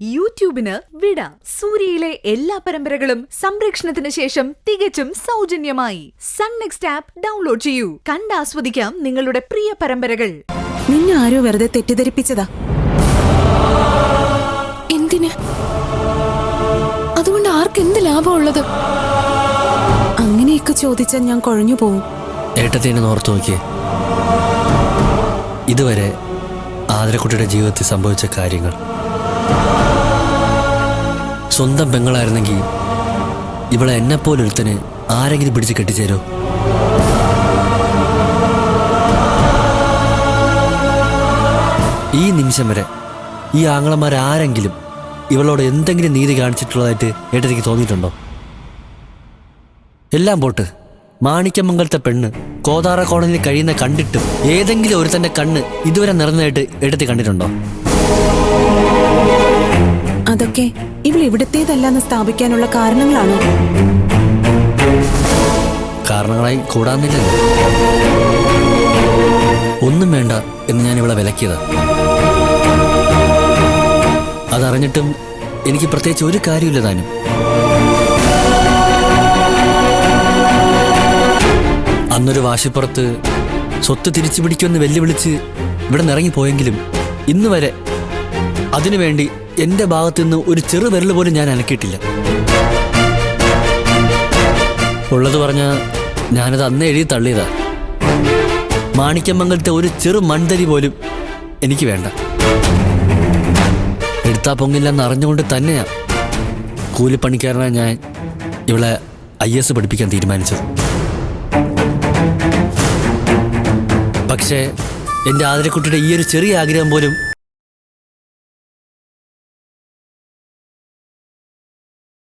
യൂട്യൂബിന് വിട. സൂര്യയിലെ എല്ലാ പരമ്പരകളും സംരക്ഷണത്തിന് ശേഷം തികച്ചും സൗജന്യമായി സൺ നെക്സ്റ്റ് ആപ്പ് ഡൗൺലോഡ് ചെയ്യൂ. കണ്ടാസ്വദിക്കാം നിങ്ങളുടെ പ്രിയ പരമ്പരകൾ. നിന്നെ ആരോ വെറുതെ തെറ്റിദ്ധരിപ്പിച്ചതാ. എന്തിന്? അതുകൊണ്ട് ആർക്കെന്ത് ലാഭമുള്ളത്? അങ്ങനെയൊക്കെ ചോദിച്ചാൽ ഞാൻ കുഴഞ്ഞു പോവും. ഏട്ടത്തിനെ ഓർത്തു നോക്കിയേ. ഇതുവരെ ആതിരക്കുട്ടിയുടെ ജീവിതത്തിൽ സംഭവിച്ച കാര്യങ്ങൾ. സ്വന്തം പെങ്ങളായിരുന്നെങ്കിൽ ഇവളെ എന്നെപ്പോലൊരുത്തന് ആരെങ്കിലും പിടിച്ച് കെട്ടിച്ചേരോ? ഈ നിമിഷം വരെ ഈ ആങ്ങളമാരാരെങ്കിലും ഇവളോട് എന്തെങ്കിലും നീതി കാണിച്ചിട്ടുള്ളതായിട്ട് ഏട്ടത്തിക്ക് തോന്നിയിട്ടുണ്ടോ? എല്ലാം പോട്ട്, മാണിക്യമംഗലത്തെ പെണ്ണ് കോതാറ കോളനിയിൽ കഴിയുന്ന കണ്ടിട്ടും ഏതെങ്കിലും ഒരുത്തന്റെ കണ്ണ് ഇതുവരെ നിറഞ്ഞതായിട്ട് ഏട്ടത്തി കണ്ടിട്ടുണ്ടോ? അതൊക്കെ ഇവൾ ഇവിടത്തേതല്ലെന്ന് സ്ഥാപിക്കാനുള്ള കാരണങ്ങളാണോ? കാരണങ്ങളായി കൂടാന്നില്ലല്ലോ. ഒന്നും വേണ്ട എന്ന് ഞാൻ ഇവളെ വിലക്കിയതാ. അതറിഞ്ഞിട്ടും എനിക്ക് പ്രത്യേകിച്ച് ഒരു കാര്യമില്ല താനും. അന്നൊരു വാശിപ്പുറത്ത് സ്വത്ത് തിരിച്ചു പിടിക്കുമെന്ന് വെല്ലുവിളിച്ച് ഇവിടെ നിറങ്ങിപ്പോയെങ്കിലും ഇന്ന് വരെ അതിനുവേണ്ടി എൻ്റെ ഭാഗത്തുനിന്ന് ഒരു ചെറു വിരൽ പോലും ഞാൻ അനക്കിയിട്ടില്ല. ഉള്ളത് പറഞ്ഞാൽ ഞാനത് അന്ന് എഴുതി തള്ളിയതാ. മാണിക്യമംഗലത്തെ ഒരു ചെറു മൺതരി പോലും എനിക്ക് വേണ്ട. എടുത്താ പൊങ്ങില്ലെന്ന് അറിഞ്ഞുകൊണ്ട് തന്നെയാ കൂലിപ്പണിക്കാരനായ ഞാൻ ഇവളെ IAS പഠിപ്പിക്കാൻ തീരുമാനിച്ചത്. പക്ഷേ എൻ്റെ ആതിരക്കുട്ടിയുടെ ഈ ഒരു ചെറിയ ആഗ്രഹം പോലും